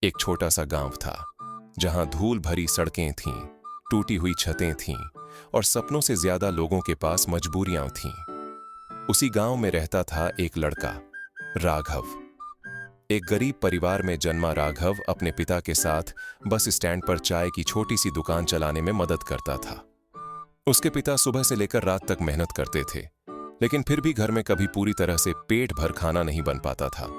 एक छोटा सा गांव था जहां धूल भरी सड़कें थीं, टूटी हुई छतें थीं और सपनों से ज्यादा लोगों के पास मजबूरियां थीं। उसी गांव में रहता था एक लड़का, राघव। एक गरीब परिवार में जन्मा राघव अपने पिता के साथ बस स्टैंड पर चाय की छोटी सी दुकान चलाने में मदद करता था। उसके पिता सुबह से लेकर रात तक मेहनत करते थे, लेकिन फिर भी घर में कभी पूरी तरह से पेट भर खाना नहीं बन पाता था।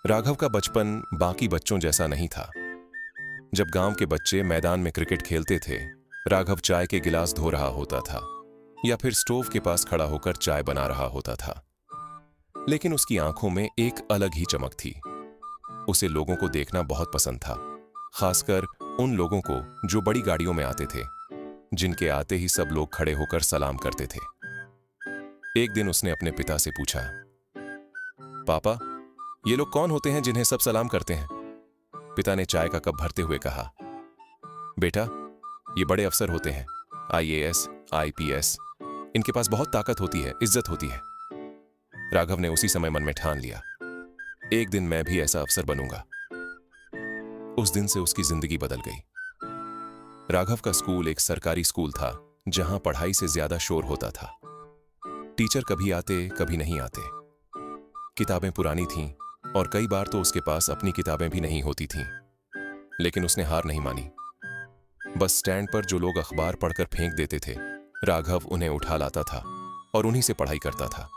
राघव का बचपन बाकी बच्चों जैसा नहीं था। जब गांव के बच्चे मैदान में क्रिकेट खेलते थे, राघव चाय के गिलास धो रहा होता था या फिर स्टोव के पास खड़ा होकर चाय बना रहा होता था। लेकिन उसकी आंखों में एक अलग ही चमक थी। उसे लोगों को देखना बहुत पसंद था, खासकर उन लोगों को जो बड़ी गाड़ियों में आते थे, जिनके आते ही सब लोग खड़े होकर सलाम करते थे। एक दिन उसने अपने पिता से पूछा, पापा, ये लोग कौन होते हैं जिन्हें सब सलाम करते हैं? पिता ने चाय का कप भरते हुए कहा, बेटा, ये बड़े अफसर होते हैं, आईएएस, आईपीएस। इनके पास बहुत ताकत होती है, इज्जत होती है। राघव ने उसी समय मन में ठान लिया, एक दिन मैं भी ऐसा अफसर बनूंगा। उस दिन से उसकी जिंदगी बदल गई। राघव का स्कूल एक सरकारी स्कूल था जहां पढ़ाई से ज्यादा शोर होता था। टीचर कभी आते कभी नहीं आते। किताबें पुरानी थीं और कई बार तो उसके पास अपनी किताबें भी नहीं होती थीं। लेकिन उसने हार नहीं मानी। बस स्टैंड पर जो लोग अखबार पढ़कर फेंक देते थे, राघव उन्हें उठा लाता था और उन्हीं से पढ़ाई करता था।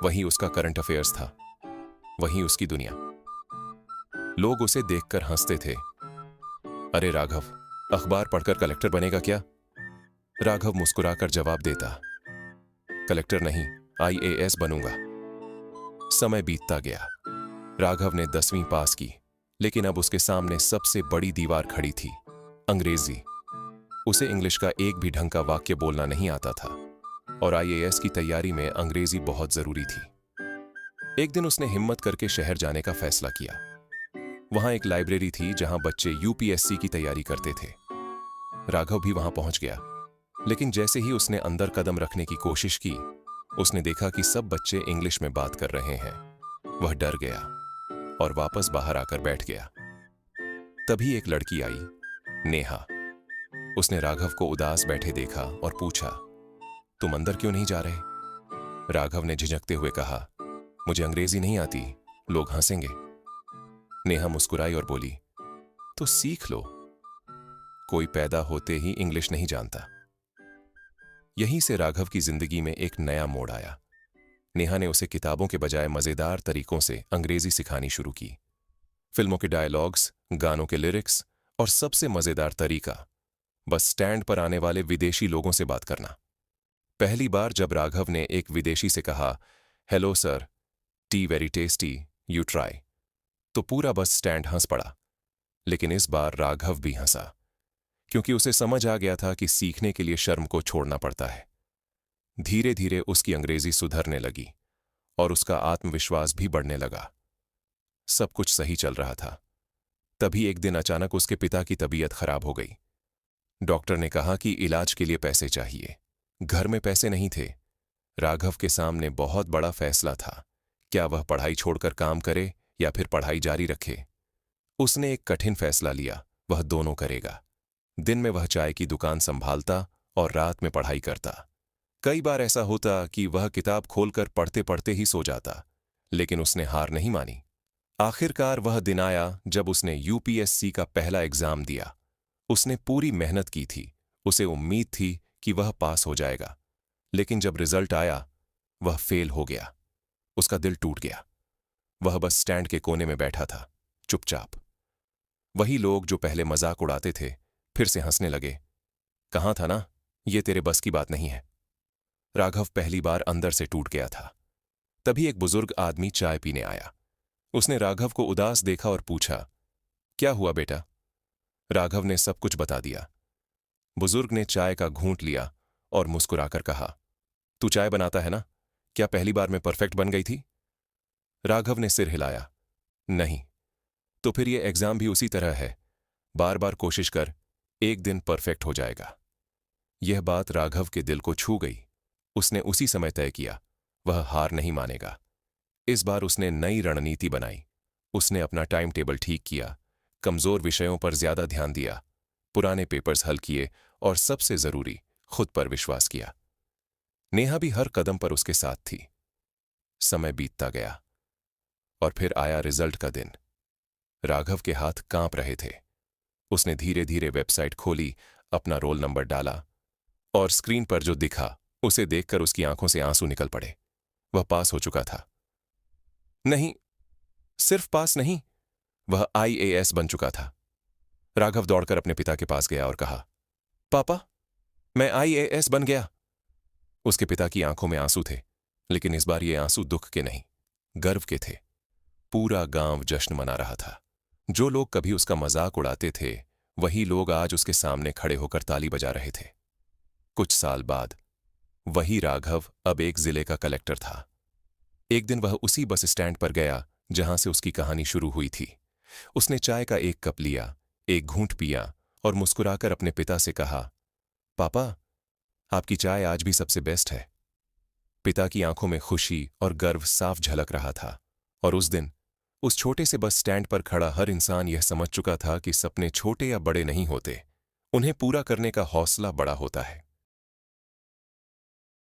वही उसका करंट अफेयर्स था, वही उसकी दुनिया। लोग उसे देखकर हंसते थे, अरे राघव, अखबार पढ़कर कलेक्टर बनेगा क्या? राघव मुस्कुराकर जवाब देता, कलेक्टर नहीं, आईएएस बनूंगा। समय बीतता गया। राघव ने 10वीं पास की, लेकिन अब उसके सामने सबसे बड़ी दीवार खड़ी थी, अंग्रेजी। उसे इंग्लिश का एक भी ढंग का वाक्य बोलना नहीं आता था और आईएएस की तैयारी में अंग्रेजी बहुत जरूरी थी। एक दिन उसने हिम्मत करके शहर जाने का फैसला किया। वहां एक लाइब्रेरी थी जहां बच्चे यूपीएससी की तैयारी करते थे। राघव भी वहां पहुंच गया, लेकिन जैसे ही उसने अंदर कदम रखने की कोशिश की, उसने देखा कि सब बच्चे इंग्लिश में बात कर रहे हैं। वह डर गया और वापस बाहर आकर बैठ गया। तभी एक लड़की आई, नेहा। उसने राघव को उदास बैठे देखा और पूछा, तुम अंदर क्यों नहीं जा रहे? राघव ने झिझकते हुए कहा, मुझे अंग्रेजी नहीं आती, लोग हंसेंगे। नेहा मुस्कुराई और बोली, तो सीख लो, कोई पैदा होते ही इंग्लिश नहीं जानता। यहीं से राघव की जिंदगी में एक नया मोड़ आया। नेहा ने उसे किताबों के बजाय मजेदार तरीकों से अंग्रेजी सिखानी शुरू की। फिल्मों के डायलॉग्स, गानों के लिरिक्स और सबसे मजेदार तरीका, बस स्टैंड पर आने वाले विदेशी लोगों से बात करना। पहली बार जब राघव ने एक विदेशी से कहा, hello sir, T very tasty, you try, तो पूरा बस स्टैंड हंस पड़ा। लेकिन इस बार राघव भी हंसा, क्योंकि उसे समझ आ गया था कि सीखने के लिए शर्म को छोड़ना पड़ता है। धीरे धीरे उसकी अंग्रेजी सुधरने लगी और उसका आत्मविश्वास भी बढ़ने लगा। सब कुछ सही चल रहा था। तभी एक दिन अचानक उसके पिता की तबीयत खराब हो गई। डॉक्टर ने कहा कि इलाज के लिए पैसे चाहिए। घर में पैसे नहीं थे। राघव के सामने बहुत बड़ा फैसला था, क्या वह पढ़ाई छोड़कर काम करे या फिर पढ़ाई जारी रखे। उसने एक कठिन फैसला लिया, वह दोनों करेगा। दिन में वह चाय की दुकान संभालता और रात में पढ़ाई करता। कई बार ऐसा होता कि वह किताब खोलकर पढ़ते पढ़ते ही सो जाता, लेकिन उसने हार नहीं मानी। आखिरकार वह दिन आया जब उसने यूपीएससी का पहला एग्जाम दिया। उसने पूरी मेहनत की थी, उसे उम्मीद थी कि वह पास हो जाएगा, लेकिन जब रिजल्ट आया, वह फेल हो गया। उसका दिल टूट गया। वह बस स्टैंड के कोने में बैठा था, चुपचाप। वही लोग जो पहले मजाक उड़ाते थे, फिर से हंसने लगे। कहाँ था ना, ये तेरे बस की बात नहीं है। राघव पहली बार अंदर से टूट गया था। तभी एक बुजुर्ग आदमी चाय पीने आया। उसने राघव को उदास देखा और पूछा, क्या हुआ बेटा? राघव ने सब कुछ बता दिया। बुजुर्ग ने चाय का घूंट लिया और मुस्कुराकर कहा, तू चाय बनाता है ना, क्या पहली बार में परफेक्ट बन गई थी? राघव ने सिर हिलाया, नहीं। तो फिर ये एग्जाम भी उसी तरह है, बार बार कोशिश कर, एक दिन परफेक्ट हो जाएगा। यह बात राघव के दिल को छू गई। उसने उसी समय तय किया, वह हार नहीं मानेगा। इस बार उसने नई रणनीति बनाई। उसने अपना टाइम टेबल ठीक किया, कमजोर विषयों पर ज्यादा ध्यान दिया, पुराने पेपर्स हल किए और सबसे जरूरी, खुद पर विश्वास किया। नेहा भी हर कदम पर उसके साथ थी। समय बीतता गया और फिर आया रिजल्ट का दिन। राघव के हाथ कांप रहे थे। उसने धीरे धीरे वेबसाइट खोली, अपना रोल नंबर डाला और स्क्रीन पर जो दिखा उसे देखकर उसकी आंखों से आंसू निकल पड़े। वह पास हो चुका था। नहीं, सिर्फ पास नहीं, वह आईएएस बन चुका था। राघव दौड़कर अपने पिता के पास गया और कहा, पापा, मैं आईएएस बन गया। उसके पिता की आंखों में आंसू थे, लेकिन इस बार ये आंसू दुख के नहीं, गर्व के थे। पूरा गांव जश्न मना रहा था। जो लोग कभी उसका मजाक उड़ाते थे, वही लोग आज उसके सामने खड़े होकर ताली बजा रहे थे। कुछ साल बाद वही राघव अब एक जिले का कलेक्टर था। एक दिन वह उसी बस स्टैंड पर गया जहां से उसकी कहानी शुरू हुई थी। उसने चाय का एक कप लिया, एक घूंट पिया और मुस्कुराकर अपने पिता से कहा, पापा, आपकी चाय आज भी सबसे बेस्ट है। पिता की आंखों में खुशी और गर्व साफ झलक रहा था। और उस दिन उस छोटे से बस स्टैंड पर खड़ा हर इंसान यह समझ चुका था कि सपने छोटे या बड़े नहीं होते, उन्हें पूरा करने का हौसला बड़ा होता है।